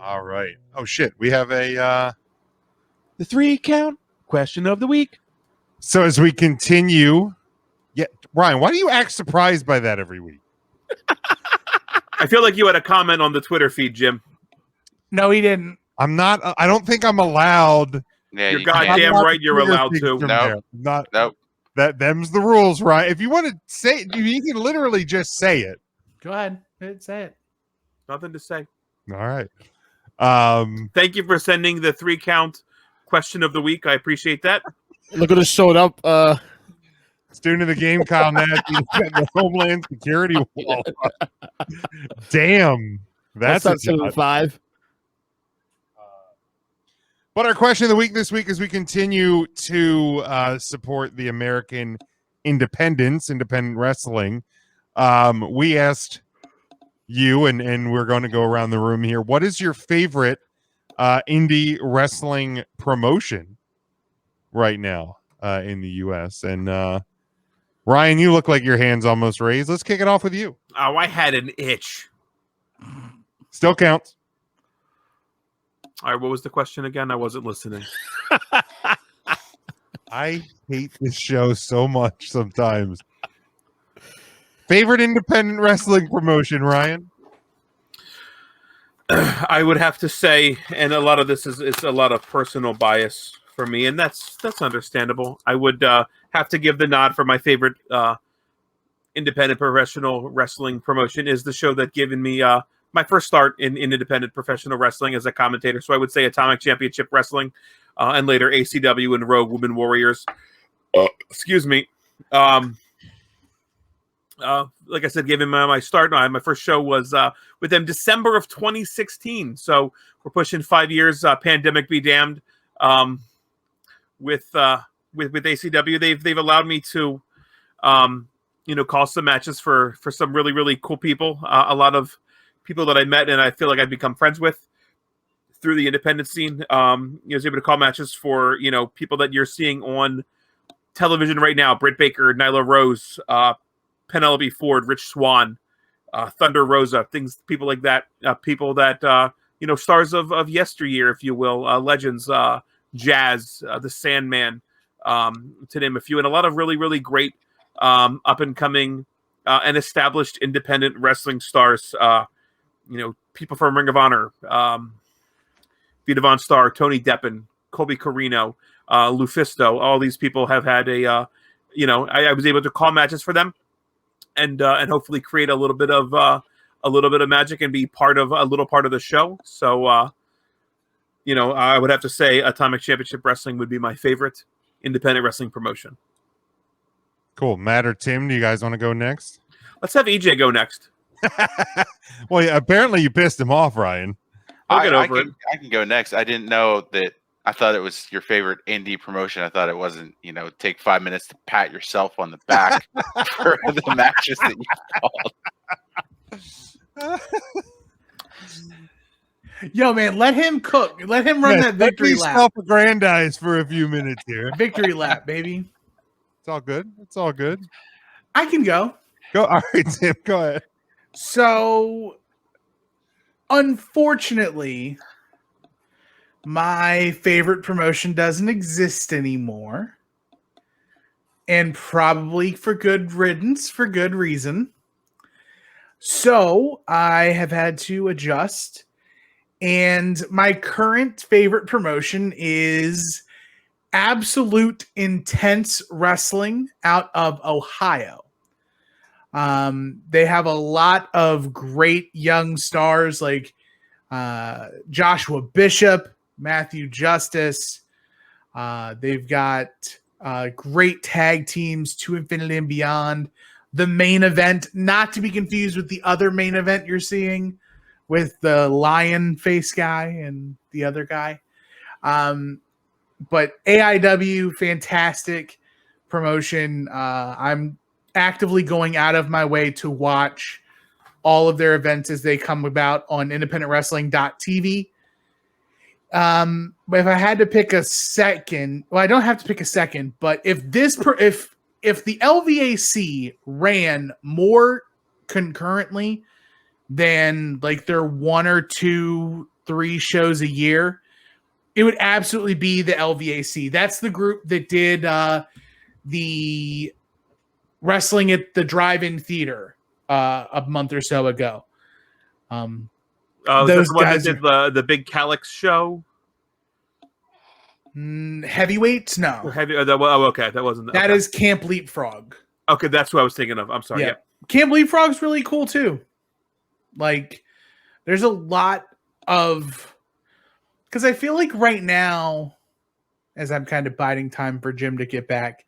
All right. Oh shit, we have a The 3-count question of the week. so as we continue, yeah, Ryan, why do you act surprised by that every week? I feel like you had a comment on the Twitter feed, Jim. No, he didn't. I'm not. I don't think I'm allowed. Yeah, You're you can't. goddamn allowed right. to You're clear allowed things to. from Nope. there. Not Nope. them's the rules, right? If you want to say, you can literally just say it. Go ahead. Say it. Nothing to say. All right. Thank you for sending the 3-count question of the week. I appreciate that. Look at us showed up. Student of the game, Kyle Matthews, got the Homeland Security wall. Damn, that's not a job. 7-5. But our question of the week this week, as we continue to support the American independent wrestling, we asked you, and we're going to go around the room here. What is your favorite indie wrestling promotion right now in the U.S.? And Ryan, you look like your hand's almost raised. Let's kick it off with you. Oh, I had an itch. Still counts. All right, what was the question again? I wasn't listening. I hate this show so much sometimes. Favorite independent wrestling promotion, Ryan? I would have to say, and a lot of this is a lot of personal bias for me, and that's understandable. I would have to give the nod for my favorite independent professional wrestling promotion is the show that given me my first start in independent professional wrestling as a commentator. So I would say Atomic Championship Wrestling, and later ACW and Rogue Women Warriors. Excuse me. Like I said, gave him my start. My first show was with them December of 2016. So we're pushing 5 years. Pandemic be damned. With ACW, they've allowed me to, call some matches for some really, really cool people. A lot of people that I met and I feel like I've become friends with through the independent scene. I was able to call matches for, people that you're seeing on television right now. Britt Baker, Nyla Rose, Penelope Ford, Rich Swann, Thunder Rosa, people like that. People that, stars of yesteryear, if you will, legends, Jazz, the Sandman, to name a few, and a lot of really, really great up and coming and established independent wrestling stars. People from Ring of Honor, Vita Von Star, Tony Deppen, Colby Corino, Lufisto. All these people have had I was able to call matches for them, and hopefully create a little bit of magic and be a little part of the show. So, I would have to say Atomic Championship Wrestling would be my favorite independent wrestling promotion. Cool. Matt or Tim, do you guys want to go next? Let's have EJ go next. Well, yeah, apparently you pissed him off, Ryan. I'll get over it. I can go next. I didn't know that. I thought it was your favorite indie promotion. I thought it wasn't, take 5 minutes to pat yourself on the back for the matches that you called. Yo, man, let him cook. Let him run that victory lap. Self-aggrandize for a few minutes here. Victory lap, baby. It's all good. It's all good. I can go. Go. All right, Tim, go ahead. So, unfortunately, my favorite promotion doesn't exist anymore. And probably for good riddance, for good reason. So, I have had to adjust. And my current favorite promotion is Absolute Intense Wrestling out of Ohio. They have a lot of great young stars like Joshua Bishop, Matthew Justice. They've got great tag teams, To Infinity and Beyond. The main event, not to be confused with the other main event you're seeing with the lion face guy and the other guy. But AIW, fantastic promotion. I'm actively going out of my way to watch all of their events as they come about on independentwrestling.tv. But if I had to pick a second, well, I don't have to pick a second, but if the LVAC ran more concurrently than like their 1 or 2 3 shows a year, it would absolutely be the LVAC. That's the group that did the wrestling at the drive-in theater a month or so ago. Is that Those the one that guys did the big Calyx show? Heavyweights? No. Or heavy? Okay, that wasn't. That okay. is Camp Leapfrog. Okay, that's what I was thinking of. I'm sorry. Yeah. Yeah. Camp Leapfrog's really cool too. Like, there's a lot of, because I feel like right now, as I'm kind of biding time for Jim to get back,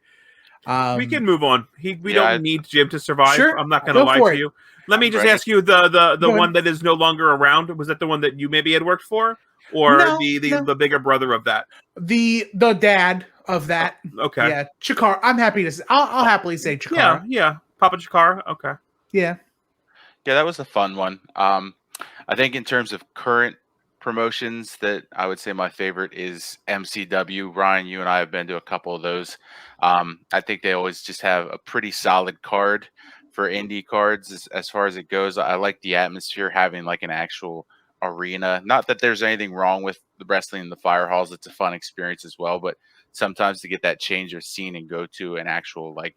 We can move on. We Yeah, don't need Jim to survive. Sure. I'm not going to Go lie for to it. you. Let me I'm just ready. ask you the Go one ahead. that is no longer around. Was that the one that you maybe had worked for, or No, the no. bigger brother of that? the dad of that. Okay. Yeah, Chikara. I'm happy to say, I'll happily say Chikara. Yeah. Papa Chikara. Okay. Yeah. Yeah, that was a fun one. I think in terms of current promotions, that I would say my favorite is MCW. Ryan, you and I have been to a couple of those. I think they always just have a pretty solid card for indie cards as far as it goes. I like the atmosphere, having like an actual arena. Not that there's anything wrong with the wrestling in the fire halls. It's a fun experience as well, but sometimes to get that change of scene and go to an actual like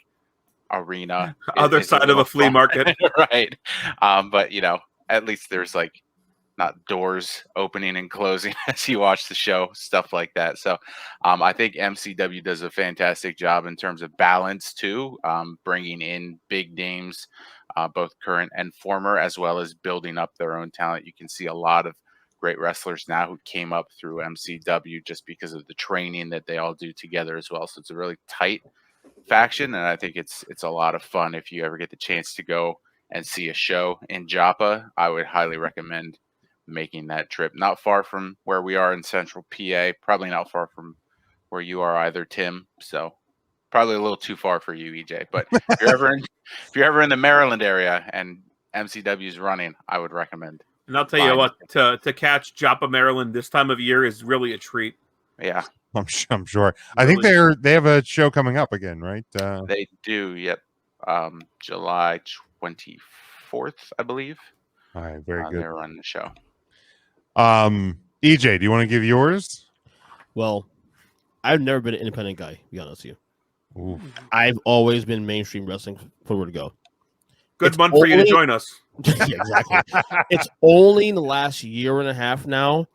arena Other is side of little a flea fun. market. Right. But you know, at least there's like not doors opening and closing as you watch the show, stuff like that. So I think MCW does a fantastic job in terms of balance too, bringing in big names, both current and former, as well as building up their own talent. You can see a lot of great wrestlers now who came up through MCW just because of the training that they all do together as well. So it's a really tight faction, and I think it's a lot of fun. If you ever get the chance to go and see a show in Joppa, I would highly recommend making that trip. Not far from where we are in central PA, probably not far from where you are either, Tim. So probably a little too far for you, EJ. But if you're ever in the Maryland area and MCW is running, I would recommend. And I'll tell you Fine. what, to catch Joppa, Maryland this time of year is really a treat. Yeah, I'm sure. I think Really. they have a show coming up again, right? they do. Yep. July 24th, I believe. All right, very good. They're running the show. EJ, do you want to give yours? Well, I've never been an independent guy, to be honest with you. Ooh. I've always been mainstream wrestling for where to go. Good It's month for you to only- join us. Yeah, exactly. It's only in the last year and a half now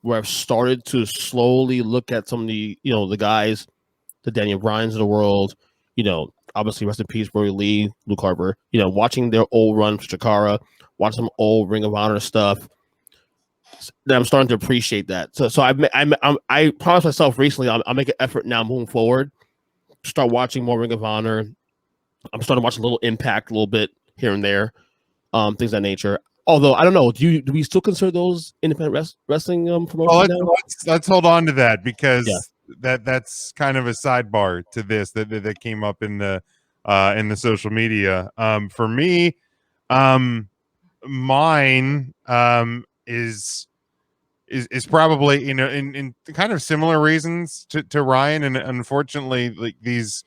where I've started to slowly look at some of the, the guys, the Daniel Bryans of the world, obviously rest in peace, Brody Lee, Luke Harper, watching their old run for Chikara, watching some old Ring of Honor stuff. Then I'm starting to appreciate that. So I promised myself recently I'll make an effort now moving forward to start watching more Ring of Honor. I'm starting to watch a little Impact a little bit here and there, things of that nature. Although I don't know, do we still consider those independent wrestling promotions? Well, let's hold on to that because Yeah. that's kind of a sidebar to this that came up in the social media. For me, mine is probably in kind of similar reasons to Ryan, and unfortunately, like these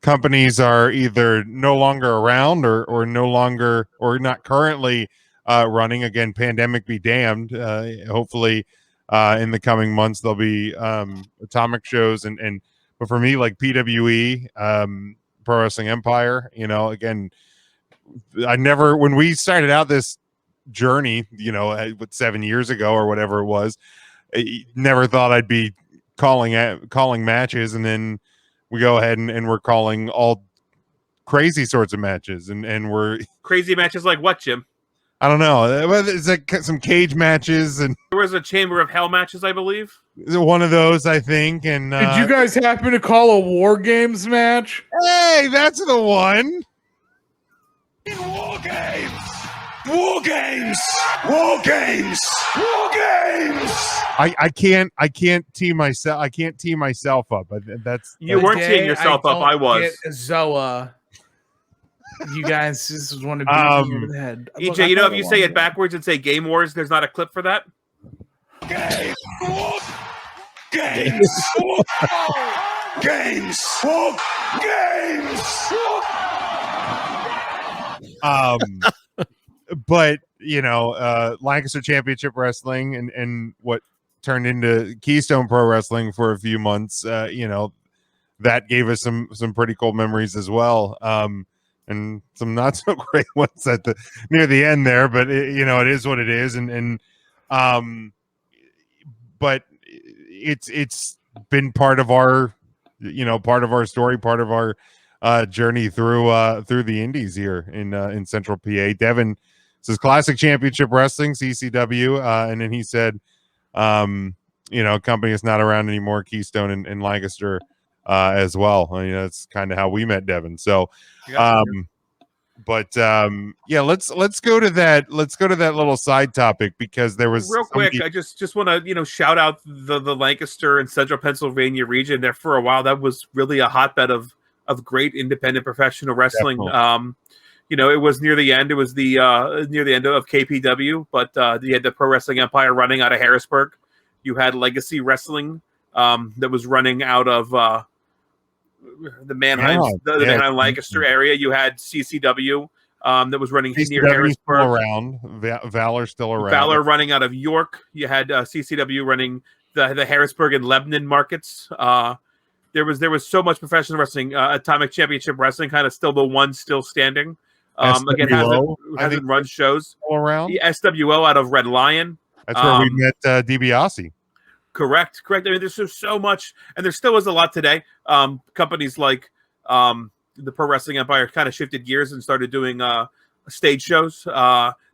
companies are either no longer around or no longer or not currently running. Again, pandemic be damned. Hopefully, in the coming months there'll be atomic shows but for me, like PWE, Pro Wrestling Empire, again, when we started out this journey, 7 years ago or whatever it was, I never thought I'd be calling matches, and then we go ahead and we're calling all crazy sorts of matches, and we're Crazy matches like what, Jim? I don't know, it's like some cage matches, and There was a Chamber of Hell matches, I believe. one of those, I think. And Did you guys happen to call a War Games match? hey, that's the one. War games! War games! War games! War games! I can't tee myself up. That's You weren't teeing yourself up. I was. Zoa. You guys, this is one of beating over the head. Look, EJ, I if thought you I say it wanted backwards and say Game Wars, there's not a clip for that. Games! War games! War games! War games! but Lancaster Championship Wrestling and what turned into Keystone Pro Wrestling for a few months, that gave us some pretty cool memories as well. And some not so great ones at near the end there, but it is what it is. But it's been part of our story, part of our journey through the indies here in Central PA. Devin says Classic Championship Wrestling, CCW, and then he said, company is not around anymore, Keystone and Lancaster as well. That's kind of how we met Devin. So, let's go to that. Let's go to that little side topic, because there was real quick. I just want to shout out the Lancaster and Central Pennsylvania region. There for a while, that was really a hotbed of great independent professional wrestling. It was near the end. It was the near the end of KPW, but you had the Pro Wrestling Empire running out of Harrisburg. You had Legacy Wrestling that was running out of the Manheim, Manheim Lancaster area. You had CCW that was running near Harrisburg. Still around. Valor still around. Valor running out of York. You had CCW running the Harrisburg and Lebanon markets. There was so much professional wrestling. Atomic Championship Wrestling kind of still the one still standing. Again, hasn't run shows all around. The SWO out of Red Lion. That's where we met DiBiase. Correct. I mean, there's so much, and there still is a lot today. Companies like the Pro Wrestling Empire kind of shifted gears and started doing stage shows.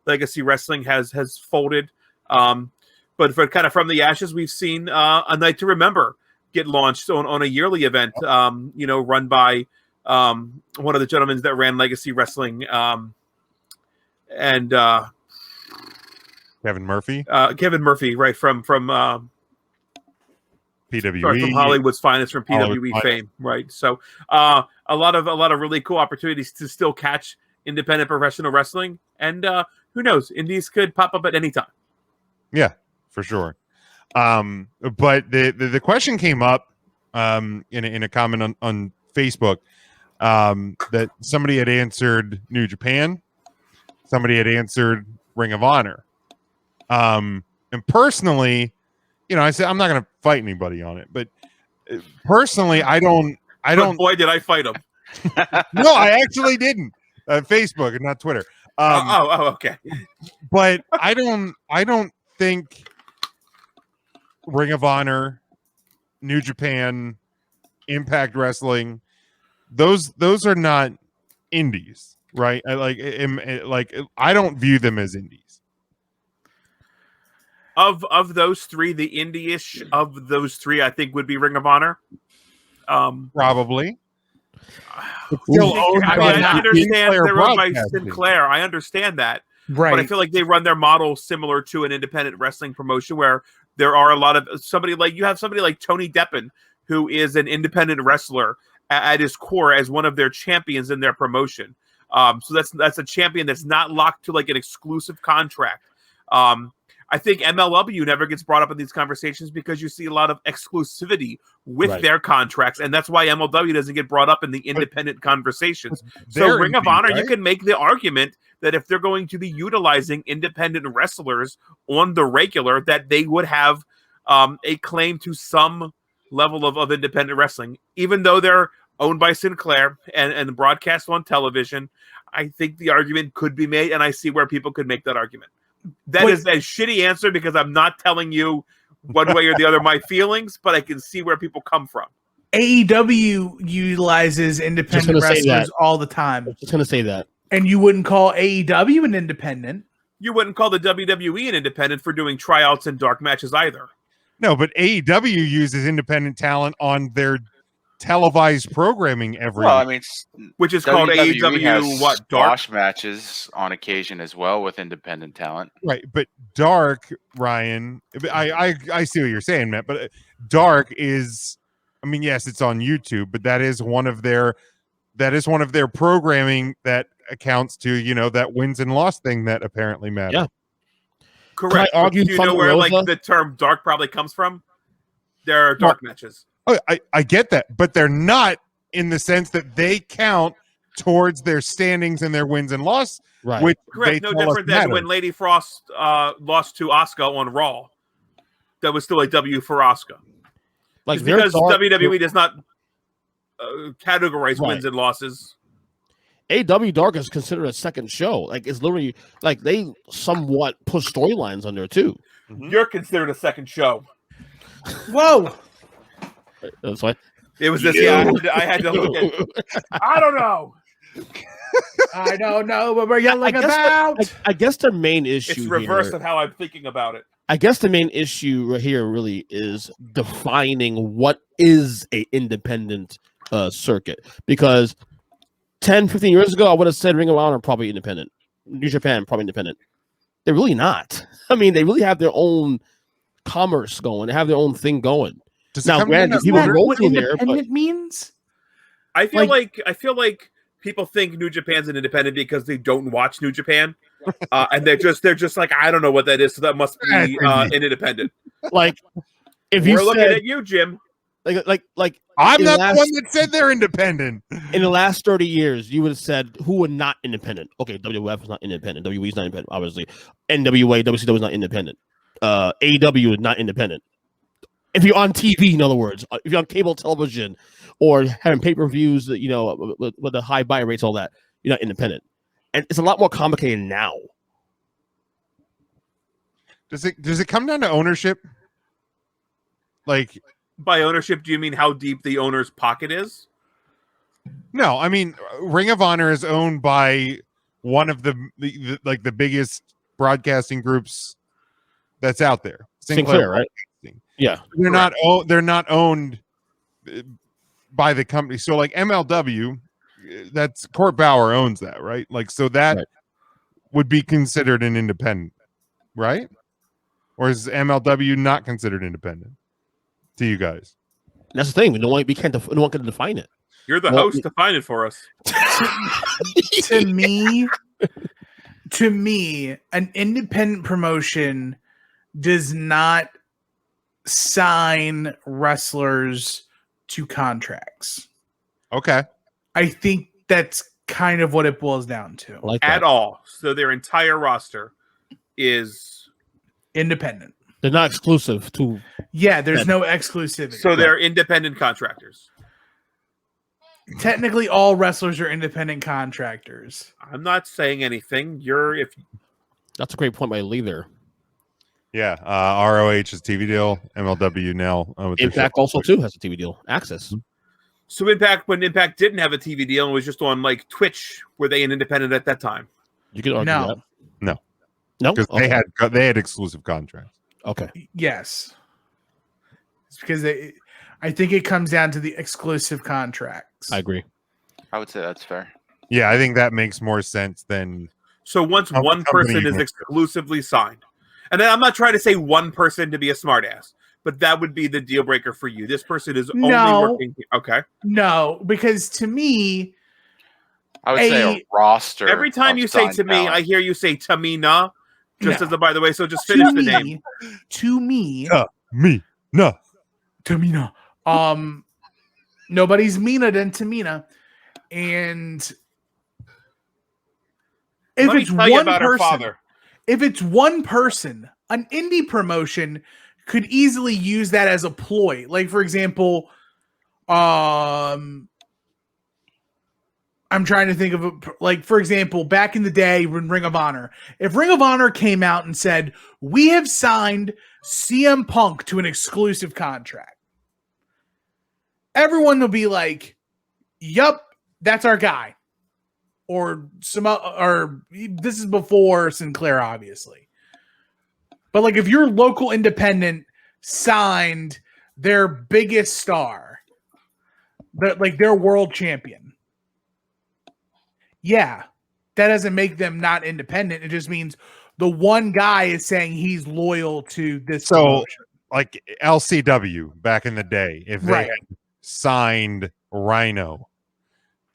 Legacy Wrestling has folded, but from the ashes, we've seen A Night to Remember get launched on a yearly event. Run by one of the gentlemen that ran Legacy Wrestling, and Kevin Murphy. Kevin Murphy, right from PWE, from Hollywood's Finest, from PWE fame, right? So a lot of really cool opportunities to still catch independent professional wrestling, and who knows, indies could pop up at any time. Yeah, for sure. But the question came up in a comment on Facebook that somebody had answered New Japan, somebody had answered Ring of Honor, and personally, I said I'm not going to fight anybody on it, but personally, I don't. Boy, did I fight him! No, I actually didn't. Facebook and not Twitter. Okay. But I don't think Ring of Honor, New Japan, Impact Wrestling, those are not indies, right? I don't view them as indies. Of those three, the indie-ish of those three, I think would be Ring of Honor. Probably. I understand they're run by Sinclair. I understand that. Right. But I feel like they run their model similar to an independent wrestling promotion, where there are a lot of somebody like Tony Deppen, who is an independent wrestler at his core as one of their champions in their promotion. So that's a champion that's not locked to like an exclusive contract. I think MLW never gets brought up in these conversations because you see a lot of exclusivity with their contracts, and that's why MLW doesn't get brought up in the independent conversations. So Ring of Honor, right? You can make the argument that if they're going to be utilizing independent wrestlers on the regular, that they would have a claim to some level of independent wrestling, even though they're owned by Sinclair and broadcast on television. I think the argument could be made, and I see where people could make that argument. That is a shitty answer because I'm not telling you one way or the other my feelings, but I can see where people come from. AEW utilizes independent wrestlers all the time. I was just going to say that. And you wouldn't call AEW an independent. You wouldn't call the WWE an independent for doing tryouts and dark matches either. No, but AEW uses independent talent on their televised programming which is called AEW Dark matches on occasion as well with independent talent, right? But Dark, Ryan, I see what you're saying, Matt, but Dark is, yes, it's on YouTube, but that is one of their programming that accounts to that wins and loss thing that apparently matters. Yeah, correct. Do you know where the term dark probably comes from? There are dark matches. I get that, but they're not in the sense that they count towards their standings and their wins and loss, Right. which Correct. they No tell us different than matters. when Lady Frost lost to Asuka on Raw. That was still a W for Asuka. Like Just their because dark- WWE does not categorize Right. wins and losses. AW Dark is considered a second show. Like it's literally like they somewhat push storylines on there too. You're considered a second show. Whoa. That's why. It was this. Yeah, I had to look at. I don't know. I don't know what we're yelling guess about. I guess the main issue It's reversed here, of how I'm thinking about it. I guess the main issue right here really is defining what is a independent circuit. Because 10, 15 years ago, I would have said Ring of Honor probably independent. New Japan probably independent. They're really not. I mean, they really have their own commerce going. They have their own thing going. Does it Now, come granted, down to people Isn't that go what through there, independent means? I feel like people think New Japan's an independent because they don't watch New Japan, and they're just like, I don't know what that is, so that must be an independent. like if you We're looking said at you, Jim. like I'm in not last- the one that said they're independent. in the last 30 years, you would have said who were not independent. Okay, WWF is not independent. WWE is not independent, obviously. NWA, WCW is not independent. AEW is not independent. If you're on TV, in other words, if you're on cable television or having pay-per-views, you know, with the high buy rates, all that, you're not independent. And it's a lot more complicated now. Does it come down to ownership? Like, By ownership, do you mean how deep the owner's pocket is? no, I mean Ring of Honor is owned by one of the biggest broadcasting groups that's out there. Sinclair, right? Yeah. They're not owned by the company. So like MLW, that's Court Bauer owns that, right? Like, so that Right. would be considered an independent, right? Or is MLW not considered independent to you guys? That's the thing. We don't want no one can define it. You're the Well, host. Define it for us. to me, an independent promotion does not sign wrestlers to contracts. Okay. I think that's kind of what it boils down to. I like At that. all. So their entire roster is Independent. They're not exclusive to. Yeah, there's no exclusivity. so they're independent contractors. Technically, all wrestlers are independent contractors. I'm not saying anything. That's a great point by Lee there. Yeah. ROH is TV deal. MLW now. With their Impact show. also too has a TV deal. Access. So when Impact didn't have a TV deal and was just on like Twitch, were they an independent at that time? You could argue No. that. No. No. Because Okay. they had exclusive contracts. Okay. Yes. It's because I think it comes down to the exclusive contracts. I agree. I would say that's fair. Yeah, I think that makes more sense than So once Company one person is makes exclusively signed, and then I'm not trying to say one person to be a smartass, but that would be the deal breaker for you. This person is only No. working. Okay. No, because to me, I would say a roster. Every time of you say signed to me, talent. I hear you say Tamina, just No. as a by the way. So just finish the name. To me, me. No. Tamina. Nobody's meaner than Tamina. And if Let me it's tell you one about her person, father. if it's one person, an indie promotion could easily use that as a ploy. Like, for example, I'm trying to think of like, for example, back in the day when Ring of Honor, if Ring of Honor came out and said, we have signed CM Punk to an exclusive contract, everyone will be like, yup, that's our guy. Or this is before Sinclair, obviously. But like, if your local independent signed their biggest star, like their world champion, yeah, that doesn't make them not independent. It just means the one guy is saying he's loyal to this So, promotion. like LCW back in the day, if they Right. had signed Rhino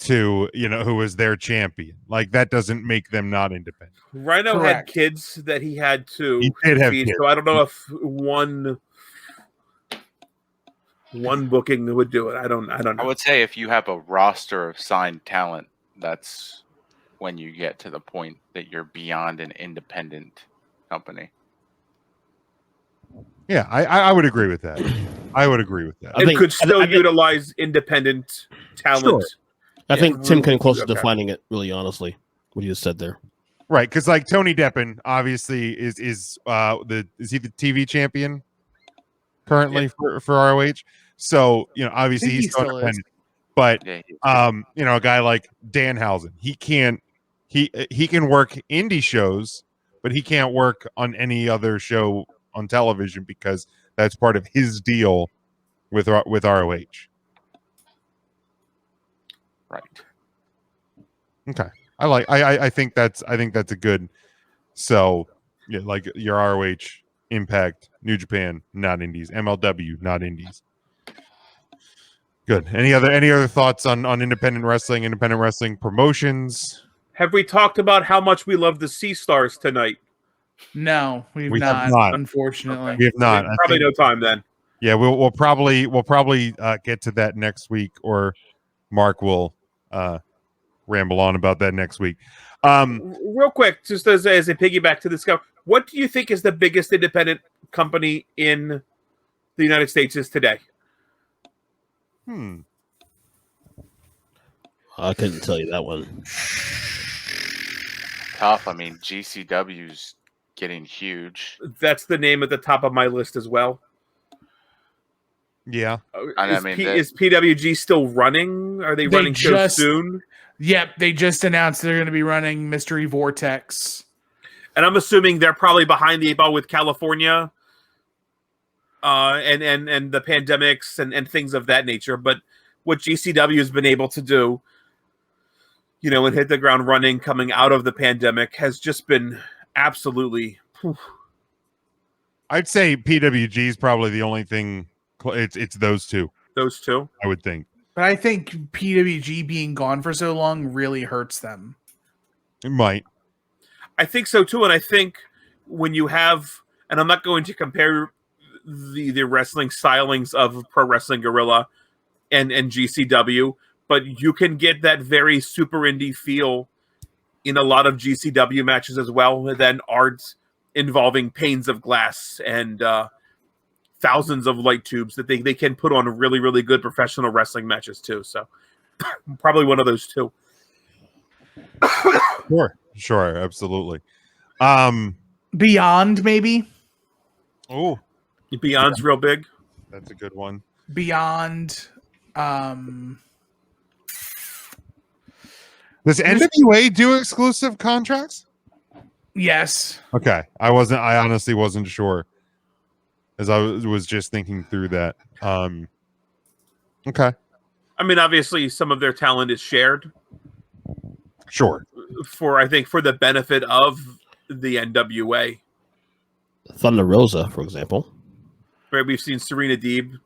to, who was their champion, like that doesn't make them not independent. Rhino Correct. had kids that he had to He did have feed, kids. so I don't know if one booking would do it. I don't I know. would say if you have a roster of signed talent that's when you get to the point that you're beyond an independent company. Yeah, I would agree with that. I would agree with that. I It think- could still I think- utilize independent talent. Sure. I think Tim came close to Okay. defining it really honestly. What you just said there. Right, because like Tony Deppen obviously is he the TV champion currently for ROH? So obviously think he he's still still is. independent. But Yeah, a guy like Danhausen, he can work indie shows, but he can't work on any other show on television because that's part of his deal with ROH. right. Okay. I think that's a good, so yeah, like your ROH, Impact, New Japan, not indies, MLW, not indies. Good. Any other thoughts on independent wrestling promotions? Have we talked about how much we love the Sea Stars tonight? No, We we've have not, not. unfortunately. We have not. I Probably think- no time then. Yeah, we'll probably get to that next week, or Mark will ramble on about that next week. Real quick, just as a piggyback to this, what do you think is the biggest independent company in the United States is today? I couldn't tell you that one. Tough. I mean, GCW's getting huge. That's the name at the top of my list as well. Yeah. I mean, Is PWG still running? Are they They running shows just- soon? Yep, they just announced they're going to be running Mystery Vortex. And I'm assuming they're probably behind the eight ball with California, and the pandemics and things of that nature. But what GCW has been able to do, and hit the ground running coming out of the pandemic has just been absolutely. I'd say PWG is probably the only thing. It's those two, Those two. I would think. But I think PWG being gone for so long really hurts them. It might. I think so too, and I think when you have, and I'm not going to compare the wrestling stylings of Pro Wrestling Guerrilla and GCW, but you can get that very super indie feel in a lot of GCW matches as well, that aren't involving panes of glass and thousands of light tubes, that they can put on really, really good professional wrestling matches too. So probably one of those two. Sure, absolutely. Beyond, maybe? Oh, Beyond's real big. that's a good one. Beyond. Does NWA do exclusive contracts? Yes. Okay, I honestly wasn't sure, as I was just thinking through that. Okay, I mean, obviously, some of their talent is shared sure. for the benefit of the NWA. Thunder Rosa, for example. Right, we've seen Serena Deeb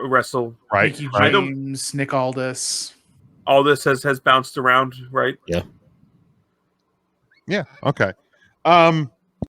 wrestle. Right, Mickey right. James, Nick Aldis. All this has bounced around, right? Yeah. Okay.